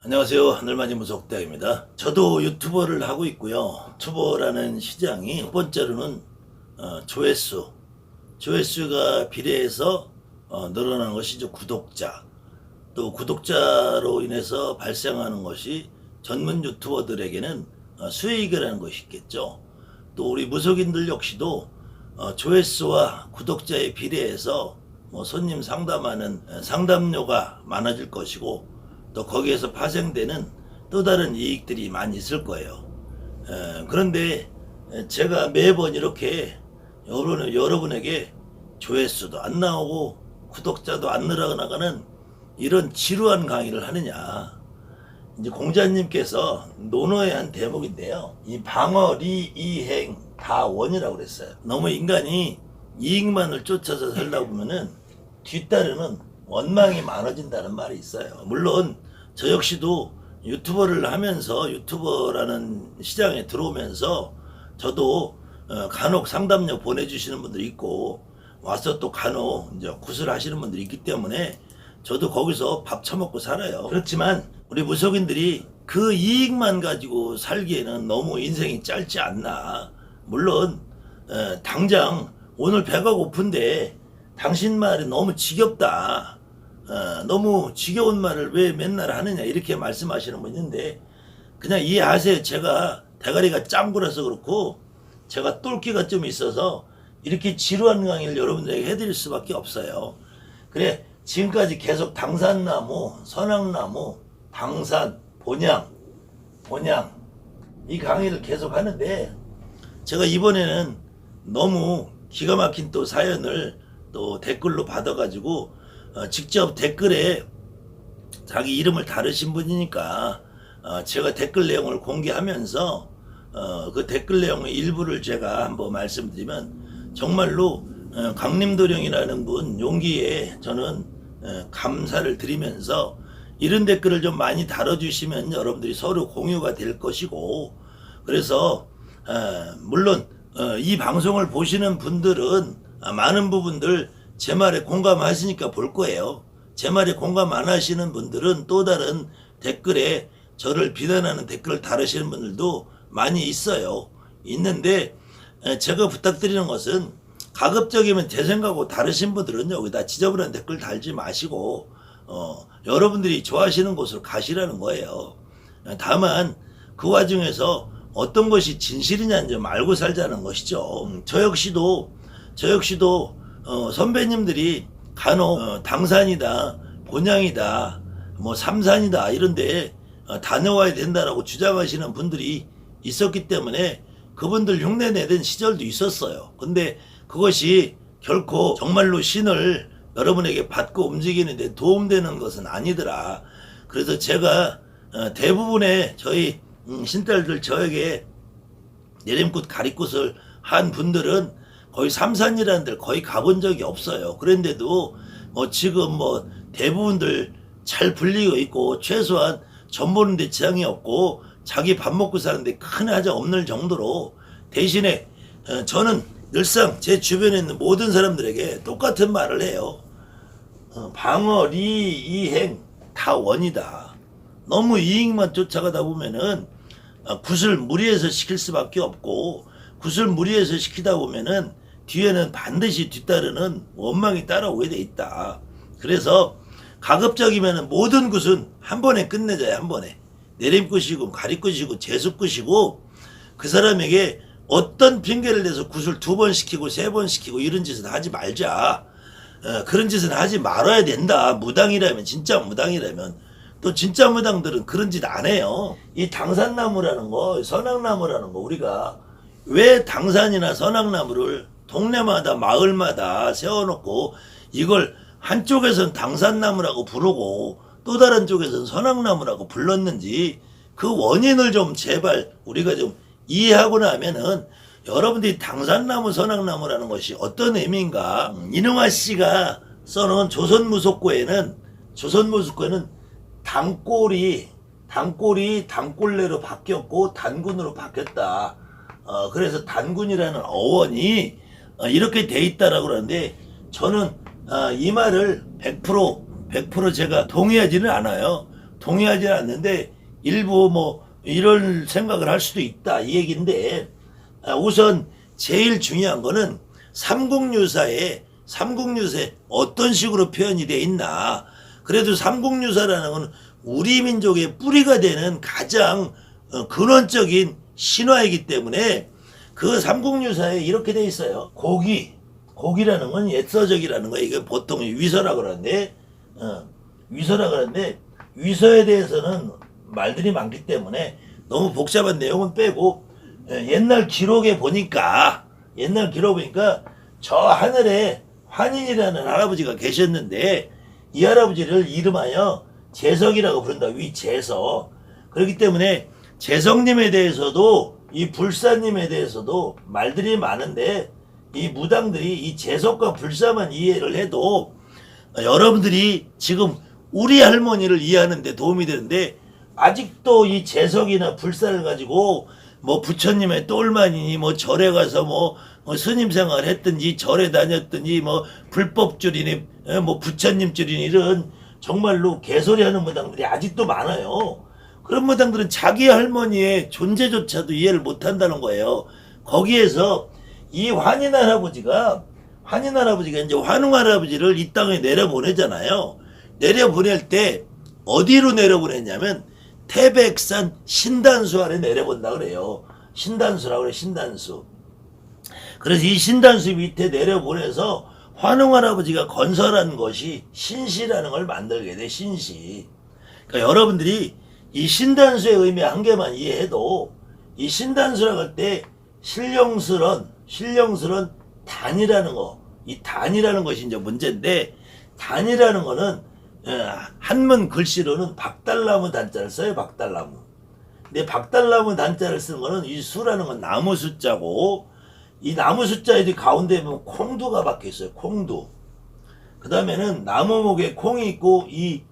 안녕하세요. 하늘맞이 무속대입니다. 저도 유튜버를 하고 있고요. 유튜버라는 시장이 첫 번째로는 조회수가 비례해서 늘어나는 것이 이제 구독자, 또 구독자로 인해서 발생하는 것이 전문 유튜버들에게는 수익이라는 것이 있겠죠. 또 우리 무속인들 역시도 조회수와 구독자에 비례해서 손님 상담하는 상담료가 많아질 것이고, 또 거기에서 파생되는 또 다른 이익들이 많이 있을 거예요. 그런데 제가 매번 이렇게 여러분에게 조회수도 안 나오고 구독자도 안 늘어나가는 이런 지루한 강의를 하느냐. 이제 공자님께서 논어의 한 대목인데요. 이 방어, 리, 이행 다 원이라고 그랬어요. 너무 인간이 이익만을 쫓아서 살다 보면은 뒤따르는 원망이 많아진다는 말이 있어요. 물론 저 역시도 유튜버를 하면서, 유튜버라는 시장에 들어오면서 저도 간혹 상담료 보내주시는 분들이 있고, 와서 또 간혹 이제 구슬하시는 분들이 있기 때문에 저도 거기서 밥 처먹고 살아요. 그렇지만 우리 무속인들이 그 이익만 가지고 살기에는 너무 인생이 짧지 않나. 물론 당장 오늘 배가 고픈데 당신 말이 너무 지겹다, 너무 지겨운 말을 왜 맨날 하느냐, 이렇게 말씀하시는 분 있는데, 그냥 이해하세요. 제가 대가리가 짱구라서 그렇고 제가 똘끼가 좀 있어서 이렇게 지루한 강의를 여러분들에게 해드릴 수밖에 없어요. 그래, 지금까지 계속 당산나무, 선악나무, 당산, 본향 이 강의를 계속 하는데, 제가 이번에는 너무 기가 막힌 또 사연을 또 댓글로 받아가지고 직접 댓글에 자기 이름을 다루신 분이니까 제가 댓글 내용을 공개하면서 그 댓글 내용의 일부를 제가 한번 말씀드리면, 정말로 강림도령이라는 분 용기에 저는 감사를 드리면서, 이런 댓글을 좀 많이 다뤄주시면 여러분들이 서로 공유가 될 것이고, 그래서 물론 이 방송을 보시는 분들은 많은 부분들 제 말에 공감하시니까 볼 거예요. 제 말에 공감 안 하시는 분들은 또 다른 댓글에 저를 비난하는 댓글을 다루시는 분들도 많이 있어요. 있는데 제가 부탁드리는 것은, 가급적이면 제 생각하고 다르신 분들은 여기다 지저분한 댓글 달지 마시고 여러분들이 좋아하시는 곳으로 가시라는 거예요. 다만 그 와중에서 어떤 것이 진실이냐는 좀 알고 살자는 것이죠. 저 역시도 선배님들이 간혹 당산이다, 본향이다, 삼산이다 이런데 다녀와야 된다라고 주장하시는 분들이 있었기 때문에 그분들 흉내 내던 시절도 있었어요. 근데 그것이 결코 정말로 신을 여러분에게 받고 움직이는데 도움되는 것은 아니더라. 그래서 제가 대부분의 저희 신딸들, 저에게 내림굿 가리굿을 한 분들은 거의 삼산이라는 데를 거의 가본 적이 없어요. 그런데도 지금 대부분들 잘 불리고 있고, 최소한 전 보는데 지장이 없고 자기 밥 먹고 사는데 큰 하자 없는 정도로, 대신에 저는 늘상 제 주변에 있는 모든 사람들에게 똑같은 말을 해요. 방어, 리, 이행 다 원이다. 너무 이익만 쫓아가다 보면은 굿을 무리해서 시킬 수밖에 없고, 굿을 무리해서 시키다 보면은 뒤에는 반드시 뒤따르는 원망이 따라오게 돼 있다. 그래서 가급적이면 모든 굿은 한 번에 끝내자요. 한 번에 내림굿이고 가리굿이고 재수굿이고, 그 사람에게 어떤 핑계를 대서 굿을 2번 시키고 3번 시키고 이런 짓은 하지 말자. 그런 짓은 하지 말아야 된다. 무당이라면, 진짜 무당이라면. 또 진짜 무당들은 그런 짓 안 해요. 이 당산나무라는 거, 선악나무라는 거, 우리가 왜 당산이나 선악나무를 동네마다 마을마다 세워놓고 이걸 한쪽에서는 당산나무라고 부르고 또 다른 쪽에서는 선악나무라고 불렀는지, 그 원인을 좀 제발 우리가 좀 이해하고 나면은, 여러분들이 당산나무, 선악나무라는 것이 어떤 의미인가. 이능화 씨가 써놓은 조선무속고에는 단골이 단골레로 바뀌었고 단군으로 바뀌었다. 그래서 단군이라는 어원이 이렇게 돼 있다라고 그러는데, 저는 이 말을 100% 제가 동의하지는 않아요. 동의하지 않는데 일부 뭐 이런 생각을 할 수도 있다 이 얘기인데, 우선 제일 중요한 거는 삼국유사에 어떤 식으로 표현이 돼 있나. 그래도 삼국유사라는 건 우리 민족의 뿌리가 되는 가장 근원적인 신화이기 때문에 그 삼국유사에 이렇게 돼 있어요. 고기라는 건 옛서적이라는 거예요. 이게 보통 위서라 그러는데, 위서라 그러는데, 위서에 대해서는 말들이 많기 때문에 너무 복잡한 내용은 빼고, 옛날 기록에 보니까 저 하늘에 환인이라는 할아버지가 계셨는데, 이 할아버지를 이름하여 재석이라고 부른다. 위재석. 그렇기 때문에 재석님에 대해서도, 이 불사님에 대해서도 말들이 많은데, 이 무당들이 이 재석과 불사만 이해를 해도 여러분들이 지금 우리 할머니를 이해하는 데 도움이 되는데, 아직도 이 재석이나 불사를 가지고 뭐 부처님의 똘마니니 뭐 절에 가서 뭐 스님 생활을 했든지 절에 다녔든지 뭐 불법줄이니 뭐 부처님줄이니 이런 정말로 개소리 하는 무당들이 아직도 많아요. 그런 무당들은 자기 할머니의 존재조차도 이해를 못한다는 거예요. 거기에서 이 환인 할아버지가 이제 환웅 할아버지를 이 땅에 내려보내잖아요. 내려보낼 때 어디로 내려보냈냐면 태백산 신단수 아래 내려본다 그래요. 신단수라고 그래, 신단수. 그래서 이 신단수 밑에 내려보내서 환웅 할아버지가 건설한 것이 신시라는 걸 만들게 돼, 신시. 그러니까 여러분들이 이 신단수의 의미 한 개만 이해해도, 이 신단수라고 할 때 신령스런 단이라는 거, 이 단이라는 것이 이제 문제인데, 단이라는 거는 한문 글씨로는 박달나무 단자를 써요. 박달나무. 근데 박달나무 단자를 쓰는 거는, 이 수라는 건 나무 숫자고, 이 나무 숫자에 가운데 보면 콩두가 박혀 있어요. 콩두. 그 다음에는 나무목에 콩이 있고, 이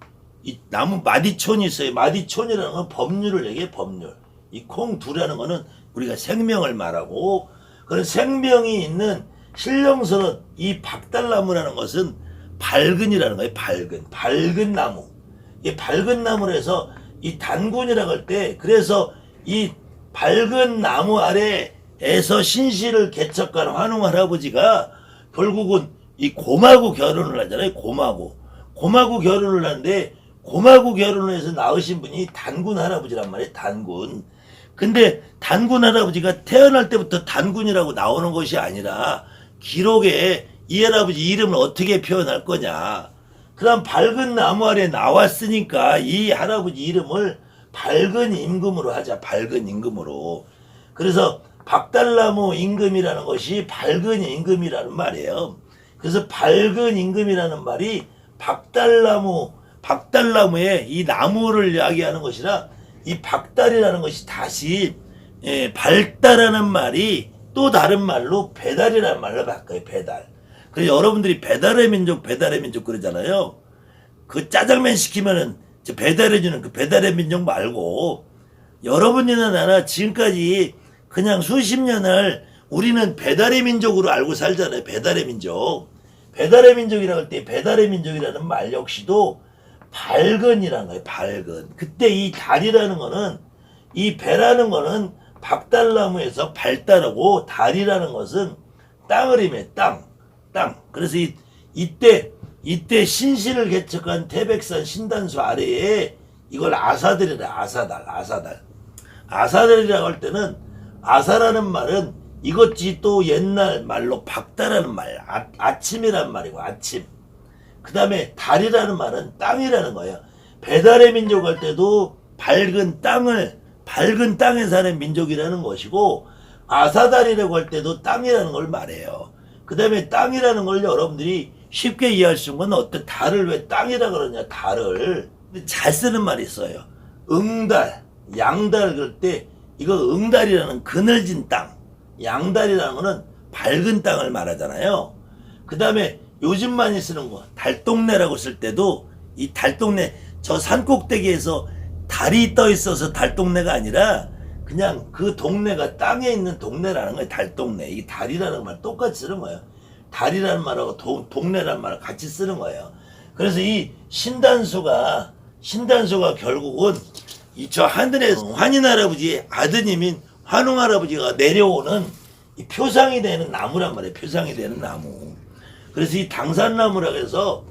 나무 마디촌이 있어요. 마디촌이라는 건 법률을 얘기해, 법률. 이 콩두라는 거는 우리가 생명을 말하고, 그런 생명이 있는 신령스러운 이 박달나무라는 것은 밝은이라는 거예요. 밝은 나무. 이 밝은 나무로 해서 이 단군이라고 할 때, 그래서 이 밝은 나무 아래에서 신시를 개척한 환웅 할아버지가 결국은 이 곰하고 결혼을 하잖아요. 곰하고 결혼을 하는데, 곰하고 결혼을 해서 낳으신 분이 단군 할아버지란 말이에요. 단군. 근데 단군 할아버지가 태어날 때부터 단군이라고 나오는 것이 아니라, 기록에 이 할아버지 이름을 어떻게 표현할 거냐. 그 다음 밝은 나무 아래 나왔으니까 이 할아버지 이름을 밝은 임금으로 하자. 밝은 임금으로. 그래서 박달나무 임금이라는 것이 밝은 임금이라는 말이에요. 그래서 밝은 임금이라는 말이 박달나무에 이 나무를 이야기하는 것이라, 이 박달이라는 것이 다시 밝다라는 말이 또 다른 말로 배달이라는 말로 바꿔요. 배달. 그래서 여러분들이 배달의 민족 그러잖아요. 그 짜장면 시키면은 배달해주는 그 배달의 민족 말고, 여러분이나 나나 지금까지 그냥 수십 년을 우리는 배달의 민족으로 알고 살잖아요. 배달의 민족. 배달의 민족이라고 할 때 배달의 민족이라는 말 역시도 밝은이라는 거예요. 밝은. 그때 이 달이라는 거는, 이 배라는 거는 박달나무에서 발달하고, 달이라는 것은 땅을 의미해. 땅. 그래서 이때 신시를 개척한 태백산 신단수 아래에 이걸 아사들이라. 아사달이라고 할 때는, 아사라는 말은 이것이 또 옛날 말로 박다라는 말, 아침이란 말이고, 아침. 그 다음에 달이라는 말은 땅이라는 거예요. 배달의 민족 할 때도 밝은 땅에 사는 민족이라는 것이고, 아사달이라고 할 때도 땅이라는 걸 말해요. 그 다음에 땅이라는 걸 여러분들이 쉽게 이해할 수 있는 건, 어떤 달을 왜 땅이라 그러냐, 달을. 근데 잘 쓰는 말이 있어요. 응달, 양달 그럴 때, 이거 응달이라는 그늘진 땅, 양달이라는 거는 밝은 땅을 말하잖아요. 그 다음에 요즘 많이 쓰는 거, 달동네라고 쓸 때도, 이 달동네, 저 산꼭대기에서 달이 떠 있어서 달동네가 아니라 그냥 그 동네가 땅에 있는 동네라는 거예요. 달동네. 이 달이라는 말 똑같이 쓰는 거예요. 달이라는 말하고 동네라는 말을 같이 쓰는 거예요. 그래서 이 신단수가 신단수가 결국은 이 저 하늘에서 환인 할아버지의 아드님인 환웅 할아버지가 내려오는 이 표상이 되는 나무란 말이에요. 표상이 되는 나무. 그래서 이 당산나무라고 해서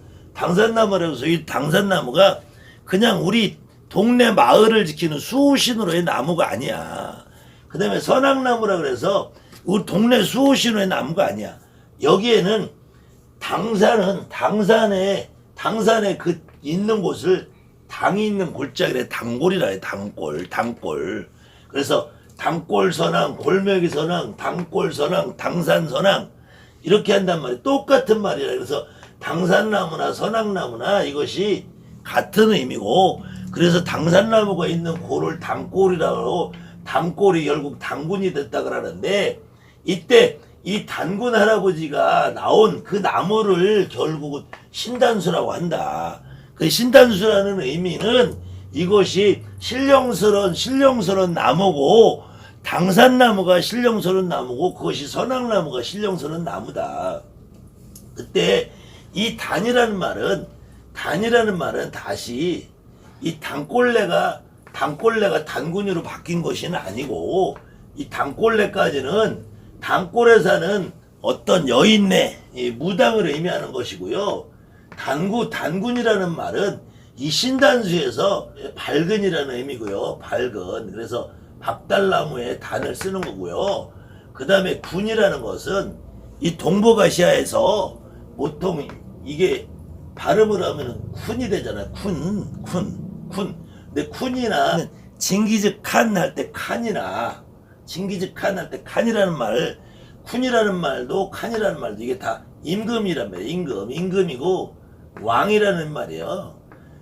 이 당산나무가 그냥 우리 동네 마을을 지키는 수호신으로의 나무가 아니야. 그 다음에 선악나무라 그래서 우리 동네 수호신으로의 나무가 아니야. 여기에는 당산에 그 있는 곳을 당이 있는 골짜기래 당골이라 해. 당골. 그래서 당골 선왕, 골매기 선왕, 당골 선왕, 당산 선왕 이렇게 한단 말이에요. 똑같은 말이라. 그래서 당산나무나 선악나무나 이것이 같은 의미고, 그래서 당산나무가 있는 골을 당골이라고, 당골이 결국 단군이 됐다 그러는데, 이때 이 단군 할아버지가 나온 그 나무를 결국은 신단수라고 한다. 그 신단수라는 의미는 이것이 신령스러운 나무고, 당산나무가 신령스러운 나무고, 그것이 선악나무가 신령스러운 나무다. 그때 이 단이라는 말은 다시 이 단골레가 단군이로 바뀐 것은 아니고, 이 단골레까지는 단골에 사는 어떤 여인네 무당을 의미하는 것이고요. 단군이라는 말은 이 신단수에서 밝은이라는 의미고요. 밝은. 그래서 박달나무에 단을 쓰는 거고요. 그 다음에 군이라는 것은 이 동북아시아에서 보통 이게 발음을 하면은 쿤이 되잖아요. 쿤. 근데 쿤이나 징기즈칸 할 때 칸이나 징기즈칸 할 때 칸이라는 말, 쿤이라는 말도 칸이라는 말도 이게 다 임금이란 말이에요. 임금이고 왕이라는 말이에요.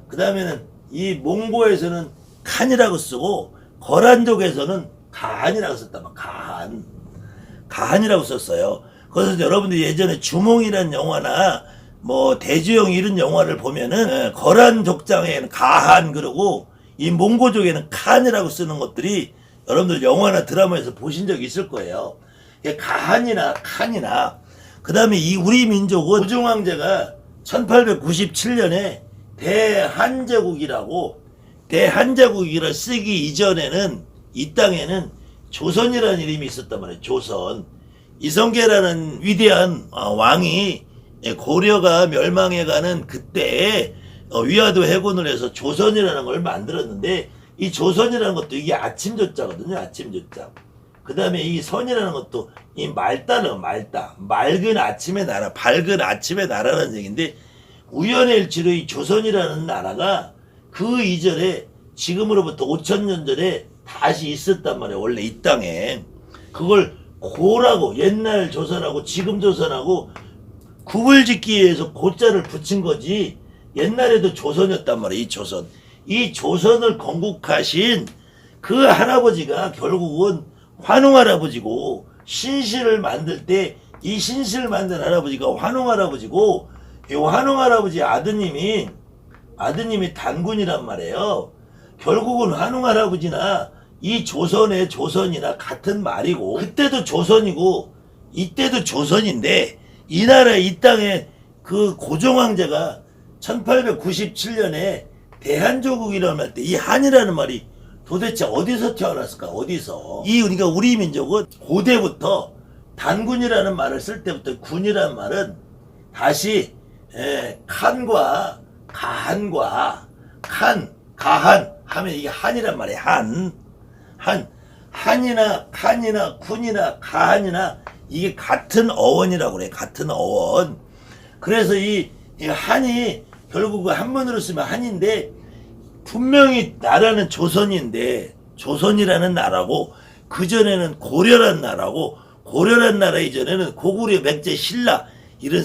그 다음에는 이 몽고에서는 칸이라고 쓰고 거란족에서는 가한이라고 썼단 말이에요. 가한이라고 썼어요. 그래서 여러분들 예전에 주몽이라는 영화나 뭐 대주영 이런 영화를 보면은 거란 족장에는 가한 그러고 이 몽고족에는 칸이라고 쓰는 것들이 여러분들 영화나 드라마에서 보신 적이 있을 거예요. 가한이나 칸이나. 그 다음에 이 우리 민족은 고종황제가 1897년에 대한제국이라고 쓰기 이전에는 이 땅에는 조선이라는 이름이 있었단 말이에요. 조선. 이성계라는 위대한 왕이 고려가 멸망해가는 그때에 위화도 해군을 해서 조선이라는 걸 만들었는데, 이 조선이라는 것도 이게 아침조자거든요. 아침조자. 그 다음에 이 선이라는 것도 이 말다는 맑은 아침의 나라, 밝은 아침의 나라라는 얘기인데, 우연의 일치로 이 조선이라는 나라가 그 이전에 지금으로부터 5000년 전에 다시 있었단 말이에요. 원래 이 땅에. 그걸 고라고, 옛날 조선하고 지금 조선하고 굽을 짓기 위해서 고자를 붙인 거지, 옛날에도 조선이었단 말이에요. 이 조선을 건국하신 그 할아버지가 결국은 환웅 할아버지고, 신실을 만들 때 이 신실을 만든 할아버지가 환웅 할아버지고, 이 환웅 할아버지 아드님이 단군이란 말이에요. 결국은 환웅 할아버지나 이 조선의 조선이나 같은 말이고, 그때도 조선이고 이때도 조선인데, 이 나라 이 땅에 그 고종황제가 1897년에 대한조국이라고 할 때 이 한이라는 말이 도대체 어디서 태어났을까? 어디서? 그러니까 우리 민족은 고대부터 단군이라는 말을 쓸 때부터 군이라는 말은 다시 칸과 가한과 가한 하면 이게 한이란 말이에요. 한이나 칸이나 군이나 가한이나 이게 같은 어원이라고 그래. 같은 어원. 그래서 이 한이 결국 한문으로 쓰면 한인데, 분명히 나라는 조선인데, 조선이라는 나라고, 그전에는 고려란 나라고, 고려란 나라 이전에는 고구려, 백제, 신라 이런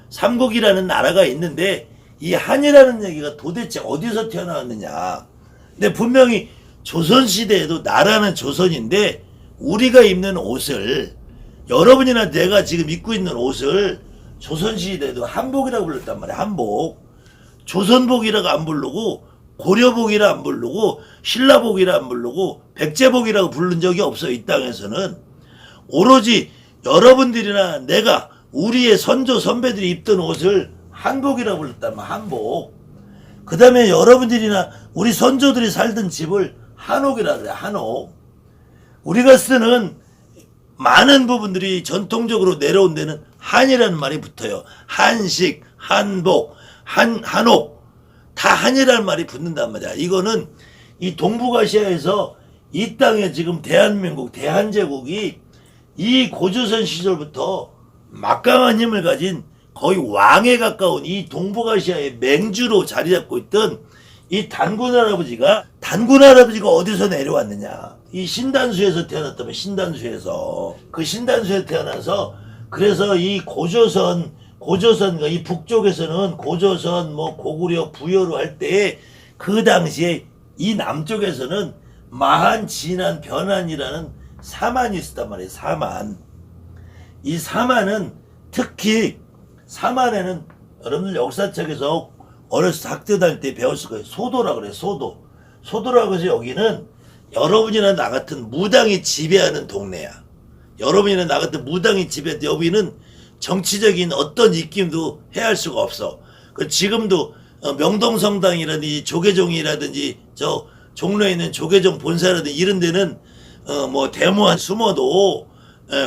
삼국이라는 나라가 있는데, 이 한이라는 얘기가 도대체 어디서 태어나왔느냐. 근데 분명히 조선시대에도 나라는 조선인데, 우리가 입는 옷을, 여러분이나 내가 지금 입고 있는 옷을 조선시대에도 한복이라고 불렀단 말이야. 한복. 조선복이라고 안 부르고, 고려복이라 안 부르고, 신라복이라 안 부르고, 백제복이라고 부른 적이 없어. 이 땅에서는. 오로지 여러분들이나 내가, 우리의 선조 선배들이 입던 옷을 한복이라고 불렀단 말이야. 한복. 그 다음에 여러분들이나 우리 선조들이 살던 집을 한옥이라 그래. 한옥. 우리가 쓰는 많은 부분들이 전통적으로 내려온 데는 한이라는 말이 붙어요. 한식, 한복, 한옥 다 한이라는 말이 붙는단 말이야. 이거는 이 동북아시아에서 이 땅에 지금 대한민국, 대한제국이 이 고조선 시절부터 막강한 힘을 가진 거의 왕에 가까운 이 동북아시아의 맹주로 자리 잡고 있던 이 단군 할아버지가 어디서 내려왔느냐. 이 신단수에서 태어났다면 신단수에서. 그 신단수에 태어나서 그래서 이 고조선, 이 북쪽에서는 고조선, 뭐 고구려, 부여로 할 때 그 당시에 이 남쪽에서는 마한, 진한, 변한이라는 사만이 있었단 말이에요. 사만. 이 사만은 특히 사만에는 여러분들 역사책에서 어렸을 때 학교 다닐 때 배웠을 거예요. 소도라 그래요. 소도. 소도라고 해서 여기는 여러분이나 나 같은 무당이 지배하는 동네야. 여러분이나 나 같은 무당이 지배하는데 여기는 정치적인 어떤 입김도 해할 수가 없어. 지금도 명동성당이라든지 조계종이라든지 저 종로에 있는 조계종 본사라든지 이런 데는 뭐 데모한 숨어도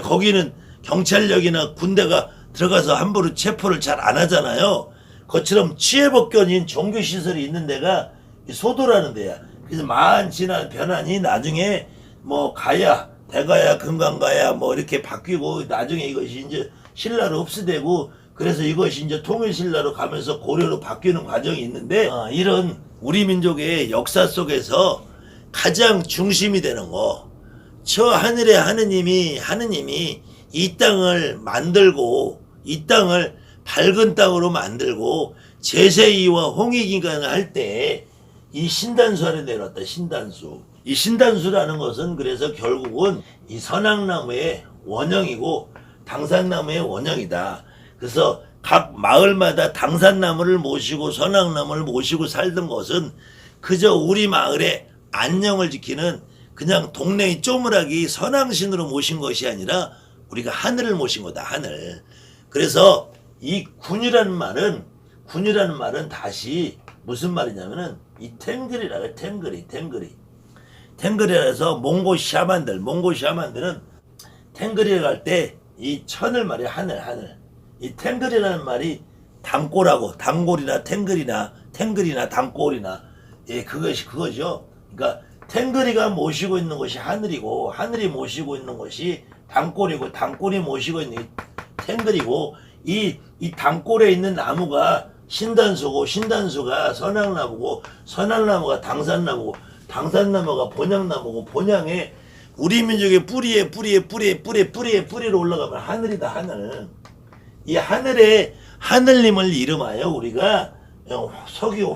거기는 경찰력이나 군대가 들어가서 함부로 체포를 잘 안 하잖아요. 그것처럼 취해법견인 종교시설이 있는 데가 소도라는 데야. 그래서 마한, 진한, 변한이 나중에 뭐 가야, 대가야, 금강가야 뭐 이렇게 바뀌고 나중에 이것이 이제 신라로 흡수되고 그래서 이것이 이제 통일신라로 가면서 고려로 바뀌는 과정이 있는데 이런 우리 민족의 역사 속에서 가장 중심이 되는 거, 저 하늘의 하느님이 이 땅을 만들고 이 땅을 밝은 땅으로 만들고 제세이와 홍익인간을 할 때 이 신단수 안에 내려왔다. 신단수. 이 신단수라는 것은 그래서 결국은 이 선악나무의 원형이고 당산나무의 원형이다. 그래서 각 마을마다 당산나무를 모시고 선악나무를 모시고 살던 것은 그저 우리 마을의 안녕을 지키는 그냥 동네의 쪼무라기 선왕신으로 모신 것이 아니라 우리가 하늘을 모신 거다. 하늘. 그래서 이 군이라는 말은 다시 무슨 말이냐면은 이 탱글이라고 해요. 탱글이라 해서 몽고 샤만들은 탱글이에 갈 때 이 천을 말이야. 하늘. 이 탱글이라는 말이 당골하고 당골이나 탱글이나 당골이나 그거죠. 그러니까 탱글이가 모시고 있는 것이 하늘이고 하늘이 모시고 있는 것이 당골이고 당골이 모시고 있는 게 탱글이고 이 당골에 있는 나무가 신단수고 신단수가 선악나무고 선악나무가 당산나무고 당산나무가 본향나무고 본향에 우리 민족의 뿌리로 올라가면 하늘이다. 하늘. 이 하늘에 하늘님을 이름하여 우리가 석유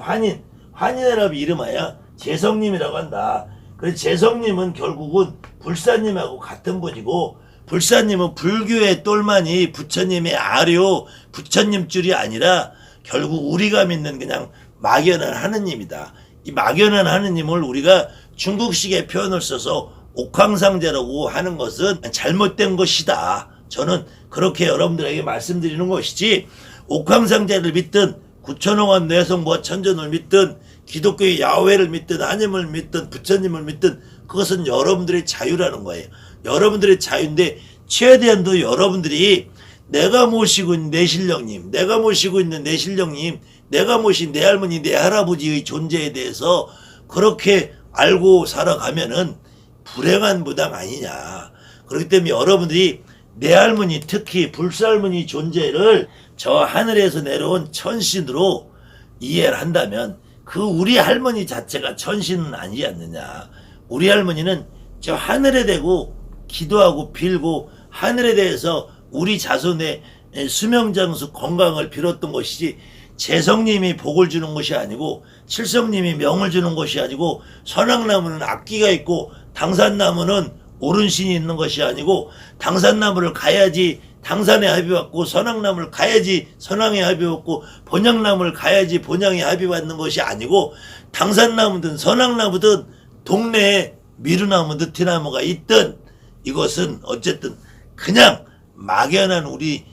환인이라고 이름하여 재성님이라고 한다. 그래서 재성님은 결국은 불사님하고 같은 분이고 불사님은 불교의 똘마니 부처님의 아류 부처님 줄이 아니라 결국 우리가 믿는 그냥 막연한 하느님이다. 이 막연한 하느님을 우리가 중국식의 표현을 써서 옥황상제라고 하는 것은 잘못된 것이다. 저는 그렇게 여러분들에게 말씀드리는 것이지 옥황상제를 믿든 구천홍한 내성부와 천전을 믿든 기독교의 야훼를 믿든 하느님을 믿든 부처님을 믿든 그것은 여러분들의 자유라는 거예요. 여러분들의 자유인데 최대한도 여러분들이 내가 모시고 있는 내 신령님, 내가 모시고 있는 내 신령님, 내가 모신 내 할머니, 내 할아버지의 존재에 대해서 그렇게 알고 살아가면은 불행한 무당 아니냐. 그렇기 때문에 여러분들이 내 할머니, 특히 불사할머니 존재를 저 하늘에서 내려온 천신으로 이해를 한다면 그 우리 할머니 자체가 천신은 아니지 않느냐. 우리 할머니는 저 하늘에 대고 기도하고 빌고 하늘에 대해서 우리 자손의 수명장수 건강을 빌었던 것이지 재성님이 복을 주는 것이 아니고 칠성님이 명을 주는 것이 아니고 선악나무는 악기가 있고 당산나무는 오른신이 있는 것이 아니고 당산나무를 가야지 당산에 합의받고 선악나무를 가야지 선왕에 합의받고 본향나무를 가야지 본향에 합의받는 것이 아니고 당산나무든 선악나무든 동네에 미루나무 느티나무가 있든 이것은 어쨌든 그냥 막연한 우리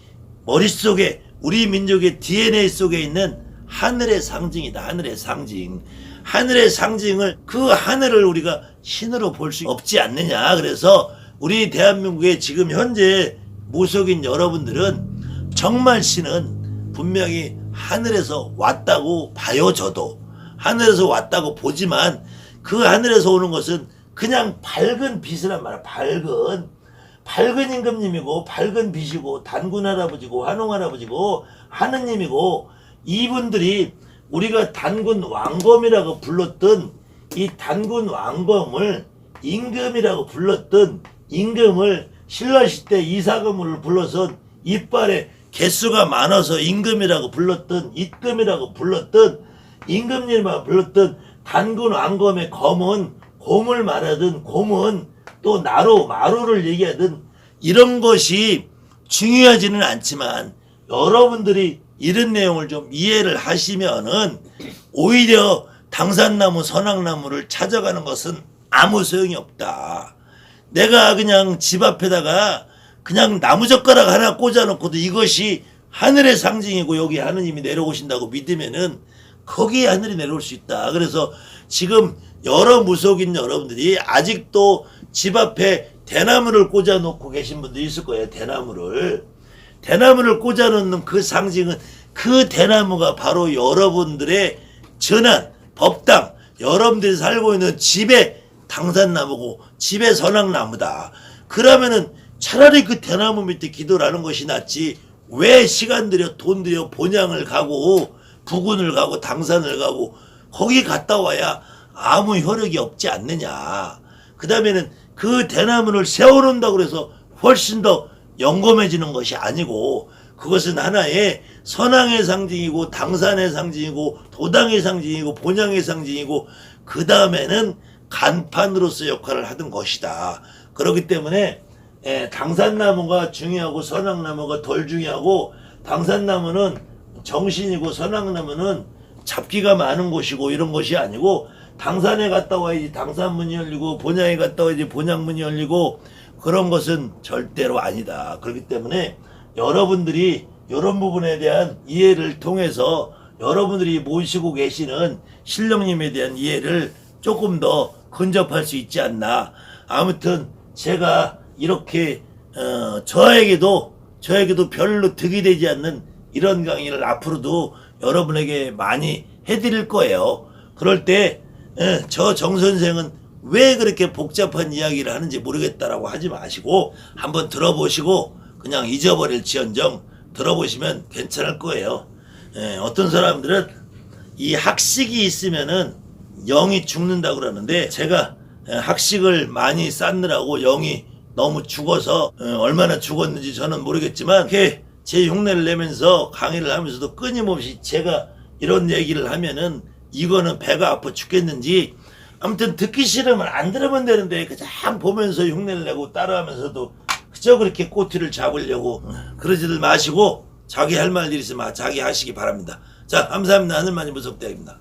머릿속에 우리 민족의 DNA 속에 있는 하늘의 상징이다. 하늘의 상징. 하늘의 상징을, 그 하늘을 우리가 신으로 볼 수 없지 않느냐. 그래서 우리 대한민국의 지금 현재 무속인 여러분들은 정말 신은 분명히 하늘에서 왔다고 봐요. 저도 하늘에서 왔다고 보지만 그 하늘에서 오는 것은 그냥 밝은 빛이란 말이야. 밝은 임금님이고 밝은 빛이고 단군 할아버지고 환웅 할아버지고 하느님이고, 이분들이 우리가 단군 왕검이라고 불렀던 이 단군 왕검을 임금이라고 불렀던 임금을 신라시대 이사금을 불러서 이빨에 개수가 많아서 임금이라고 불렀던, 입금이라고 불렀던, 임금님만 불렀던 단군 왕검의 검은 곰을 말하든 곰은 또 나로 마루를 얘기하든 이런 것이 중요하지는 않지만 여러분들이 이런 내용을 좀 이해를 하시면은 오히려 당산나무 선악나무를 찾아가는 것은 아무 소용이 없다. 내가 그냥 집 앞에다가 그냥 나무젓가락 하나 꽂아놓고도 이것이 하늘의 상징이고 여기 하느님이 내려오신다고 믿으면은 거기에 하늘이 내려올 수 있다. 그래서 지금 여러 무속인 여러분들이 아직도 집 앞에 대나무를 꽂아놓고 계신 분들이 있을 거예요. 대나무를 꽂아놓는 그 상징은, 그 대나무가 바로 여러분들의 전한 법당, 여러분들이 살고 있는 집의 당산나무고 집의 선악나무다. 그러면은 차라리 그 대나무 밑에 기도를 하는 것이 낫지, 왜 시간 들여 돈 들여 본향을 가고 부군을 가고 당산을 가고 거기 갔다 와야 아무 효력이 없지 않느냐. 그 다음에는 그 대나무를 세워놓는다고 해서 훨씬 더 영검해지는 것이 아니고, 그것은 하나의 선왕의 상징이고 당산의 상징이고 도당의 상징이고 본향의 상징이고, 그 다음에는 간판으로서 역할을 하던 것이다. 그렇기 때문에 당산나무가 중요하고 선악나무가 덜 중요하고, 당산나무는 정신이고 선악나무는 잡기가 많은 곳이고 이런 것이 아니고, 당산에 갔다 와야지 당산문이 열리고 본향에 갔다 와야지 본향문이 열리고 그런 것은 절대로 아니다. 그렇기 때문에 여러분들이 이런 부분에 대한 이해를 통해서 여러분들이 모시고 계시는 신령님에 대한 이해를 조금 더 근접할 수 있지 않나. 아무튼 제가 이렇게 저에게도 별로 득이 되지 않는 이런 강의를 앞으로도 여러분에게 많이 해드릴 거예요. 그럴 때 저 정선생은 왜 그렇게 복잡한 이야기를 하는지 모르겠다라고 하지 마시고 한번 들어보시고 그냥 잊어버릴지언정 들어보시면 괜찮을 거예요. 어떤 사람들은 이 학식이 있으면은 영이 죽는다고 그러는데, 제가 학식을 많이 쌓느라고 영이 너무 죽어서 얼마나 죽었는지 저는 모르겠지만, 이렇게 제 흉내를 내면서 강의를 하면서도 끊임없이 제가 이런 얘기를 하면은 이거는 배가 아파 죽겠는지, 아무튼 듣기 싫으면 안 들으면 되는데 그냥 보면서 흉내를 내고 따라하면서도 그저 그렇게 꼬투리를 잡으려고 그러지들 마시고 자기 할 말들이 있으면 자기 하시기 바랍니다. 자, 감사합니다. 하늘만이 무섭대입니다.